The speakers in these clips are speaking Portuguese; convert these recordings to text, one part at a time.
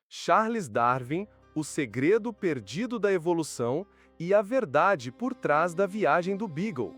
Charles Darwin, O Segredo Perdido da Evolução e a Verdade por Trás da Viagem do Beagle.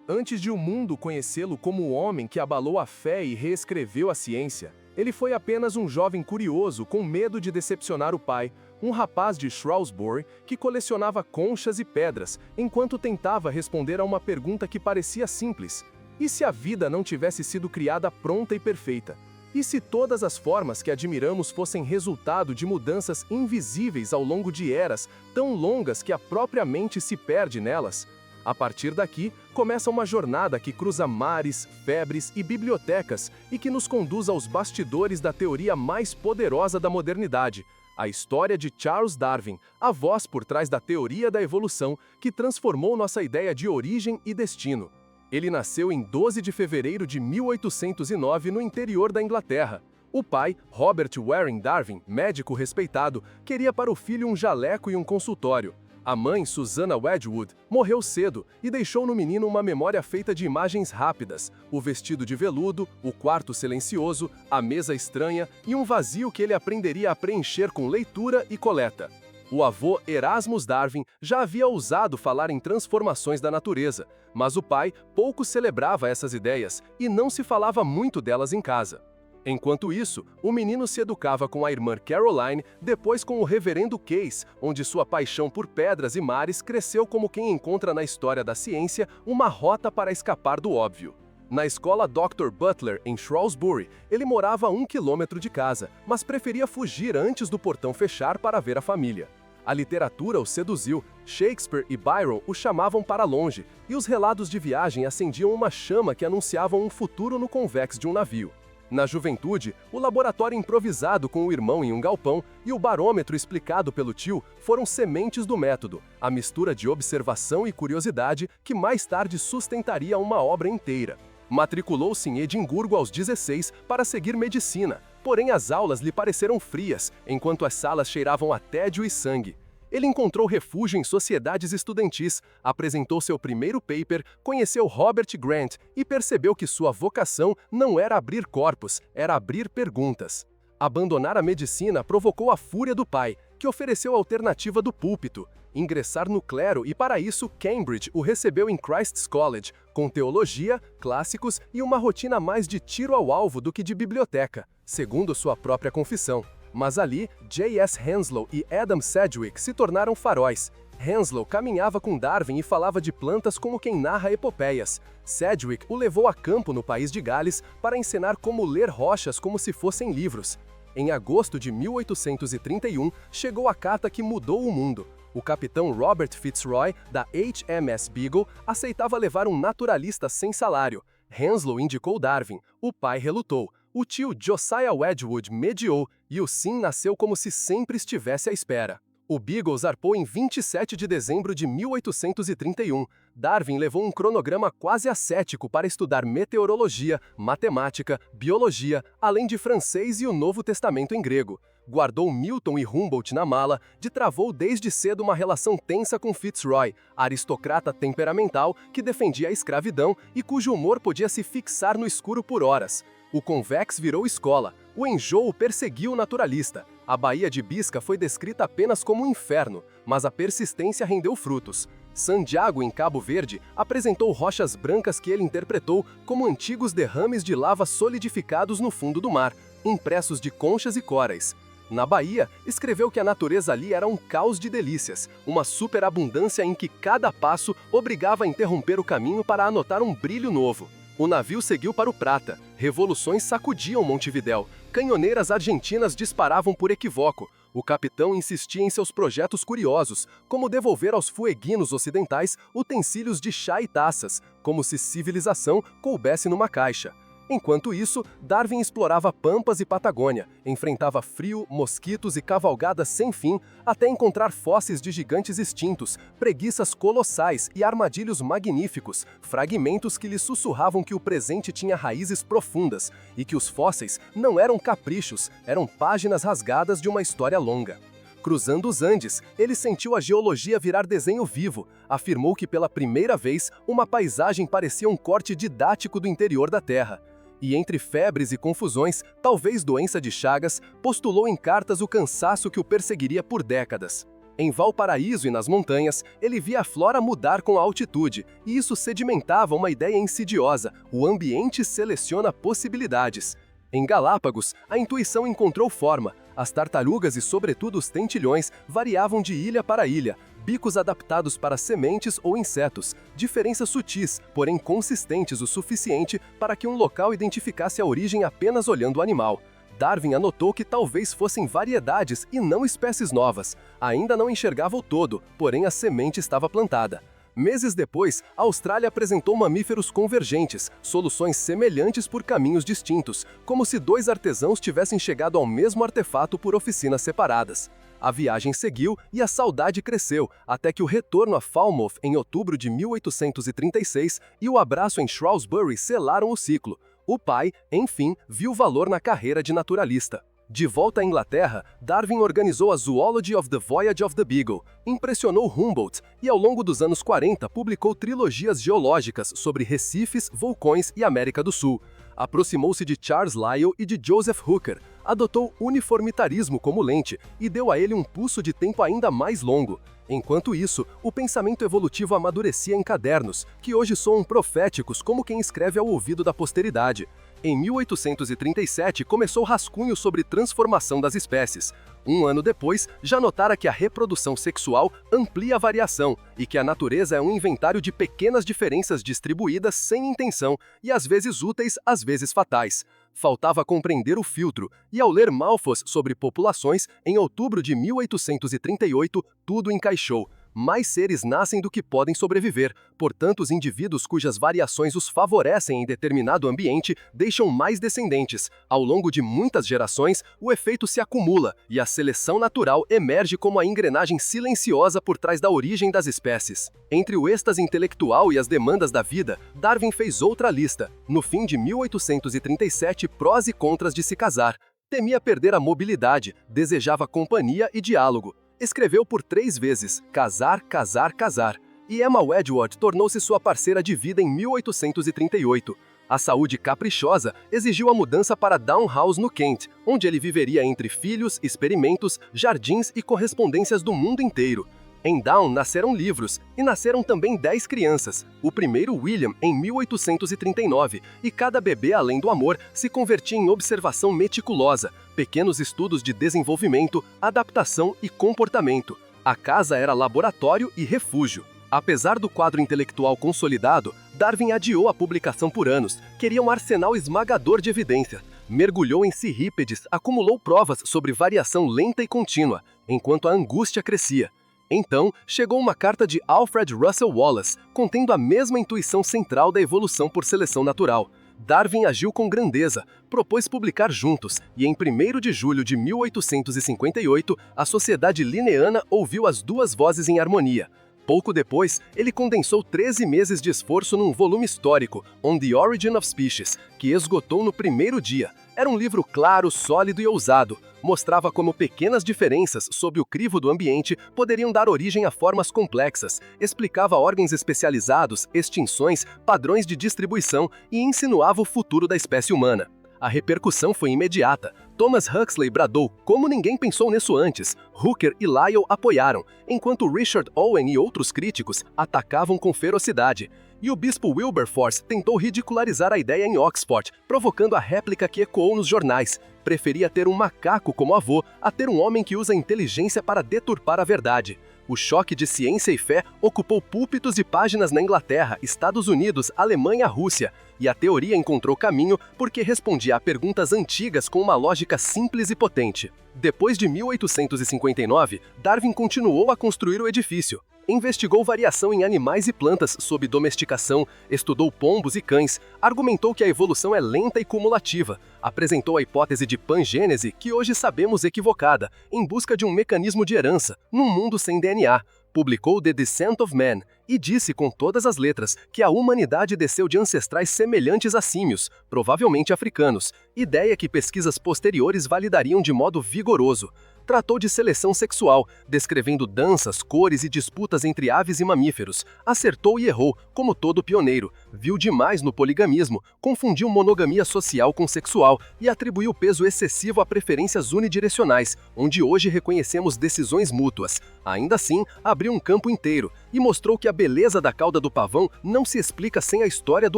Antes de o mundo conhecê-lo como o homem que abalou a fé e reescreveu a ciência, ele foi apenas um jovem curioso com medo de decepcionar o pai, um rapaz de Shrewsbury que colecionava conchas e pedras enquanto tentava responder a uma pergunta que parecia simples: e se a vida não tivesse sido criada pronta e perfeita? E se todas as formas que admiramos fossem resultado de mudanças invisíveis ao longo de eras tão longas que a própria mente se perde nelas? A partir daqui, começa uma jornada que cruza mares, febres e bibliotecas e que nos conduz aos bastidores da teoria mais poderosa da modernidade, a história de Charles Darwin, a voz por trás da teoria da evolução que transformou nossa ideia de origem e destino. Ele nasceu em 12 de fevereiro de 1809 no interior da Inglaterra. O pai, Robert Waring Darwin, médico respeitado, queria para o filho um jaleco e um consultório. A mãe, Susanna Wedgwood, morreu cedo e deixou no menino uma memória feita de imagens rápidas: o vestido de veludo, o quarto silencioso, a mesa estranha e um vazio que ele aprenderia a preencher com leitura e coleta. O avô Erasmus Darwin já havia ousado falar em transformações da natureza, mas o pai pouco celebrava essas ideias e não se falava muito delas em casa. Enquanto isso, o menino se educava com a irmã Caroline, depois com o reverendo Case, onde sua paixão por pedras e mares cresceu como quem encontra na história da ciência uma rota para escapar do óbvio. Na escola Dr. Butler, em Shrewsbury, ele morava a 1 quilômetro de casa, mas preferia fugir antes do portão fechar para ver a família. A literatura o seduziu, Shakespeare e Byron o chamavam para longe, e os relatos de viagem acendiam uma chama que anunciavam um futuro no convés de um navio. Na juventude, o laboratório improvisado com o irmão em um galpão e o barômetro explicado pelo tio foram sementes do método, a mistura de observação e curiosidade que mais tarde sustentaria uma obra inteira. Matriculou-se em Edimburgo aos 16 para seguir medicina, porém as aulas lhe pareceram frias, enquanto as salas cheiravam a tédio e sangue. Ele encontrou refúgio em sociedades estudantis, apresentou seu primeiro paper, conheceu Robert Grant e percebeu que sua vocação não era abrir corpos, era abrir perguntas. Abandonar a medicina provocou a fúria do pai, que ofereceu a alternativa do púlpito: ingressar no clero, e para isso Cambridge o recebeu em Christ's College, com teologia, clássicos e uma rotina mais de tiro ao alvo do que de biblioteca, segundo sua própria confissão. Mas ali, J.S. Henslow e Adam Sedgwick se tornaram faróis. Henslow caminhava com Darwin e falava de plantas como quem narra epopeias. Sedgwick o levou a campo no país de Gales para ensinar como ler rochas como se fossem livros. Em agosto de 1831, chegou a carta que mudou o mundo. O capitão Robert Fitzroy, da HMS Beagle, aceitava levar um naturalista sem salário. Henslow indicou Darwin, o pai relutou. O tio Josiah Wedgwood mediou e o sim nasceu como se sempre estivesse à espera. O Beagle zarpou em 27 de dezembro de 1831. Darwin levou um cronograma quase ascético para estudar meteorologia, matemática, biologia, além de francês e o Novo Testamento em grego. Guardou Milton e Humboldt na mala, travou desde cedo uma relação tensa com Fitzroy, aristocrata temperamental que defendia a escravidão e cujo humor podia se fixar no escuro por horas. O convex virou escola, o enjoo perseguiu o naturalista. A Baía de Bisca foi descrita apenas como um inferno, mas a persistência rendeu frutos. Santiago, em Cabo Verde, apresentou rochas brancas que ele interpretou como antigos derrames de lava solidificados no fundo do mar, impressos de conchas e corais. Na Bahia, escreveu que a natureza ali era um caos de delícias, uma superabundância em que cada passo obrigava a interromper o caminho para anotar um brilho novo. O navio seguiu para o Prata, revoluções sacudiam Montevidéu, canhoneiras argentinas disparavam por equívoco. O capitão insistia em seus projetos curiosos, como devolver aos fueguinos ocidentais utensílios de chá e taças, como se civilização coubesse numa caixa. Enquanto isso, Darwin explorava pampas e Patagônia, enfrentava frio, mosquitos e cavalgadas sem fim, até encontrar fósseis de gigantes extintos, preguiças colossais e armadilhos magníficos, fragmentos que lhe sussurravam que o presente tinha raízes profundas e que os fósseis não eram caprichos, eram páginas rasgadas de uma história longa. Cruzando os Andes, ele sentiu a geologia virar desenho vivo, afirmou que pela primeira vez uma paisagem parecia um corte didático do interior da Terra. E entre febres e confusões, talvez doença de Chagas, postulou em cartas o cansaço que o perseguiria por décadas. Em Valparaíso e nas montanhas, ele via a flora mudar com a altitude, e isso sedimentava uma ideia insidiosa: o ambiente seleciona possibilidades. Em Galápagos, a intuição encontrou forma. As tartarugas e, sobretudo, os tentilhões variavam de ilha para ilha, bicos adaptados para sementes ou insetos, diferenças sutis, porém consistentes o suficiente para que um local identificasse a origem apenas olhando o animal. Darwin anotou que talvez fossem variedades e não espécies novas. Ainda não enxergava o todo, porém a semente estava plantada. Meses depois, a Austrália apresentou mamíferos convergentes, soluções semelhantes por caminhos distintos, como se dois artesãos tivessem chegado ao mesmo artefato por oficinas separadas. A viagem seguiu e a saudade cresceu, até que o retorno a Falmouth em outubro de 1836 e o abraço em Shrewsbury selaram o ciclo. O pai, enfim, viu valor na carreira de naturalista. De volta à Inglaterra, Darwin organizou a Zoology of the Voyage of the Beagle, impressionou Humboldt e, ao longo dos anos 40, publicou trilogias geológicas sobre recifes, vulcões e América do Sul. Aproximou-se de Charles Lyell e de Joseph Hooker, adotou uniformitarismo como lente e deu a ele um pulso de tempo ainda mais longo. Enquanto isso, o pensamento evolutivo amadurecia em cadernos, que hoje soam proféticos como quem escreve ao ouvido da posteridade. Em 1837, começou rascunho sobre transformação das espécies. Um ano depois, já notara que a reprodução sexual amplia a variação e que a natureza é um inventário de pequenas diferenças distribuídas sem intenção e às vezes úteis, às vezes fatais. Faltava compreender o filtro, e ao ler Malthus sobre populações, em outubro de 1838, tudo encaixou. Mais seres nascem do que podem sobreviver, portanto os indivíduos cujas variações os favorecem em determinado ambiente deixam mais descendentes. Ao longo de muitas gerações, o efeito se acumula e a seleção natural emerge como a engrenagem silenciosa por trás da origem das espécies. Entre o êxtase intelectual e as demandas da vida, Darwin fez outra lista. No fim de 1837, prós e contras de se casar. Temia perder a mobilidade, desejava companhia e diálogo. Escreveu por 3 vezes, casar, casar, casar, e Emma Wedgwood tornou-se sua parceira de vida em 1838. A saúde caprichosa exigiu a mudança para Down House no Kent, onde ele viveria entre filhos, experimentos, jardins e correspondências do mundo inteiro. Em Down nasceram livros, e nasceram também 10 crianças, o primeiro William em 1839, e cada bebê além do amor se convertia em observação meticulosa, pequenos estudos de desenvolvimento, adaptação e comportamento. A casa era laboratório e refúgio. Apesar do quadro intelectual consolidado, Darwin adiou a publicação por anos, queria um arsenal esmagador de evidência. Mergulhou em cirrípedes, acumulou provas sobre variação lenta e contínua, enquanto a angústia crescia. Então, chegou uma carta de Alfred Russel Wallace, contendo a mesma intuição central da evolução por seleção natural. Darwin agiu com grandeza, propôs publicar juntos, e em 1º de julho de 1858, a Sociedade Linneana ouviu as duas vozes em harmonia. Pouco depois, ele condensou 13 meses de esforço num volume histórico, On the Origin of Species, que esgotou no 1º dia. Era um livro claro, sólido e ousado. Mostrava como pequenas diferenças sob o crivo do ambiente poderiam dar origem a formas complexas, explicava órgãos especializados, extinções, padrões de distribuição e insinuava o futuro da espécie humana. A repercussão foi imediata. Thomas Huxley bradou como ninguém pensou nisso antes. Hooker e Lyell apoiaram, enquanto Richard Owen e outros críticos atacavam com ferocidade. E o bispo Wilberforce tentou ridicularizar a ideia em Oxford, provocando a réplica que ecoou nos jornais. Preferia ter um macaco como avô a ter um homem que usa a inteligência para deturpar a verdade. O choque de ciência e fé ocupou púlpitos e páginas na Inglaterra, Estados Unidos, Alemanha, Rússia, e a teoria encontrou caminho porque respondia a perguntas antigas com uma lógica simples e potente. Depois de 1859, Darwin continuou a construir o edifício. Investigou variação em animais e plantas sob domesticação, estudou pombos e cães, argumentou que a evolução é lenta e cumulativa, apresentou a hipótese de pangênese, que hoje sabemos equivocada, em busca de um mecanismo de herança, num mundo sem DNA, publicou The Descent of Man, e disse com todas as letras que a humanidade desceu de ancestrais semelhantes a símios, provavelmente africanos, ideia que pesquisas posteriores validariam de modo vigoroso. Tratou de seleção sexual, descrevendo danças, cores e disputas entre aves e mamíferos. Acertou e errou, como todo pioneiro. Viu demais no poligamismo, confundiu monogamia social com sexual e atribuiu peso excessivo a preferências unidirecionais, onde hoje reconhecemos decisões mútuas. Ainda assim, abriu um campo inteiro e mostrou que a beleza da cauda do pavão não se explica sem a história do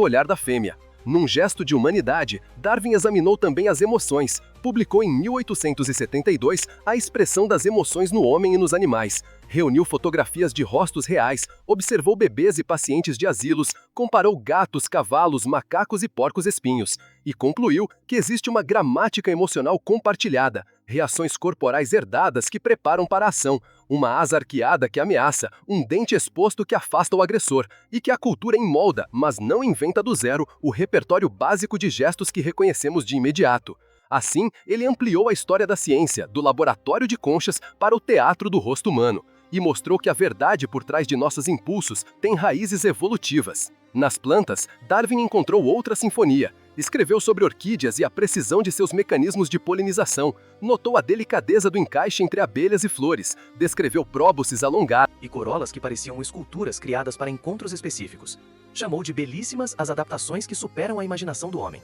olhar da fêmea. Num gesto de humanidade, Darwin examinou também as emoções. Publicou em 1872 A Expressão das Emoções no Homem e nos Animais. Reuniu fotografias de rostos reais, observou bebês e pacientes de asilos, comparou gatos, cavalos, macacos e porcos-espinhos. E concluiu que existe uma gramática emocional compartilhada, reações corporais herdadas que preparam para a ação, uma asa arqueada que ameaça, um dente exposto que afasta o agressor, e que a cultura emolda, mas não inventa do zero, o repertório básico de gestos que reconhecemos de imediato. Assim, ele ampliou a história da ciência, do laboratório de conchas para o teatro do rosto humano, e mostrou que a verdade por trás de nossos impulsos tem raízes evolutivas. Nas plantas, Darwin encontrou outra sinfonia. Escreveu sobre orquídeas e a precisão de seus mecanismos de polinização. Notou a delicadeza do encaixe entre abelhas e flores. Descreveu próbuses alongados e corolas que pareciam esculturas criadas para encontros específicos. Chamou de belíssimas as adaptações que superam a imaginação do homem.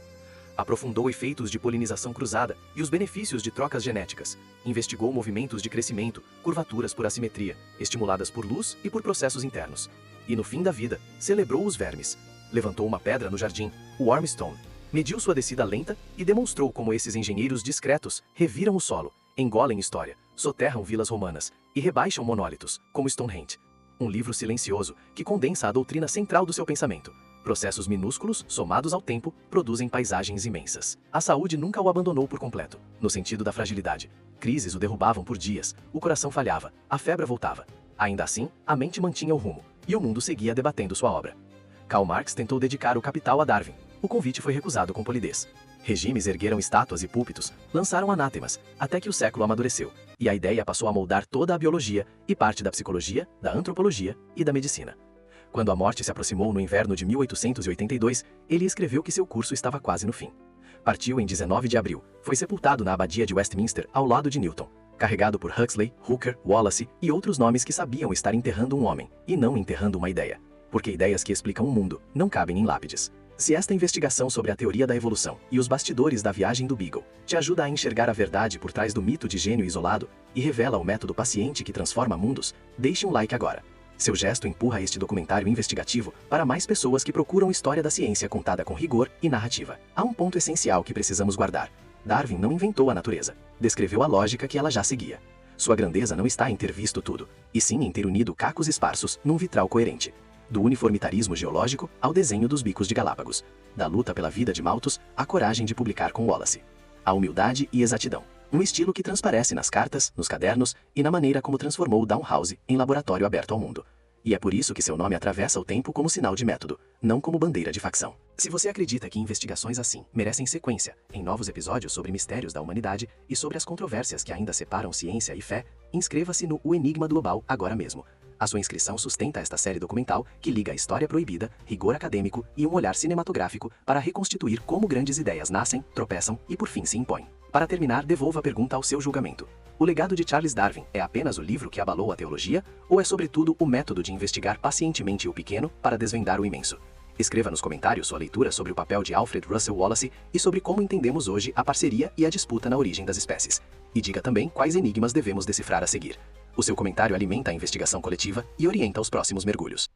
Aprofundou efeitos de polinização cruzada e os benefícios de trocas genéticas. Investigou movimentos de crescimento, curvaturas por assimetria, estimuladas por luz e por processos internos. E no fim da vida, celebrou os vermes. Levantou uma pedra no jardim, o Wormstone. Mediu sua descida lenta e demonstrou como esses engenheiros discretos reviram o solo, engolem história, soterram vilas romanas e rebaixam monólitos, como Stonehenge. Um livro silencioso que condensa a doutrina central do seu pensamento. Processos minúsculos, somados ao tempo, produzem paisagens imensas. A saúde nunca o abandonou por completo, no sentido da fragilidade. Crises o derrubavam por dias, o coração falhava, a febre voltava. Ainda assim, a mente mantinha o rumo, e o mundo seguia debatendo sua obra. Karl Marx tentou dedicar o Capital a Darwin. O convite foi recusado com polidez. Regimes ergueram estátuas e púlpitos, lançaram anátemas, até que o século amadureceu, e a ideia passou a moldar toda a biologia e parte da psicologia, da antropologia e da medicina. Quando a morte se aproximou no inverno de 1882, ele escreveu que seu curso estava quase no fim. Partiu em 19 de abril, foi sepultado na abadia de Westminster ao lado de Newton, carregado por Huxley, Hooker, Wallace e outros nomes que sabiam estar enterrando um homem, e não enterrando uma ideia. Porque ideias que explicam o mundo não cabem em lápides. Se esta investigação sobre a teoria da evolução e os bastidores da viagem do Beagle te ajuda a enxergar a verdade por trás do mito de gênio isolado e revela o método paciente que transforma mundos, deixe um like agora. Seu gesto empurra este documentário investigativo para mais pessoas que procuram história da ciência contada com rigor e narrativa. Há um ponto essencial que precisamos guardar. Darwin não inventou a natureza, descreveu a lógica que ela já seguia. Sua grandeza não está em ter visto tudo, e sim em ter unido cacos esparsos num vitral coerente. Do uniformitarismo geológico ao desenho dos bicos de Galápagos. Da luta pela vida de Malthus à coragem de publicar com Wallace. A humildade e exatidão. Um estilo que transparece nas cartas, nos cadernos e na maneira como transformou Dalhousie em laboratório aberto ao mundo. E é por isso que seu nome atravessa o tempo como sinal de método, não como bandeira de facção. Se você acredita que investigações assim merecem sequência em novos episódios sobre mistérios da humanidade e sobre as controvérsias que ainda separam ciência e fé, inscreva-se no O Enigma Global agora mesmo. A sua inscrição sustenta esta série documental que liga a história proibida, rigor acadêmico e um olhar cinematográfico para reconstituir como grandes ideias nascem, tropeçam e por fim se impõem. Para terminar, devolva a pergunta ao seu julgamento. O legado de Charles Darwin é apenas o livro que abalou a teologia, ou é sobretudo o método de investigar pacientemente o pequeno para desvendar o imenso? Escreva nos comentários sua leitura sobre o papel de Alfred Russel Wallace e sobre como entendemos hoje a parceria e a disputa na origem das espécies. E diga também quais enigmas devemos decifrar a seguir. O seu comentário alimenta a investigação coletiva e orienta os próximos mergulhos.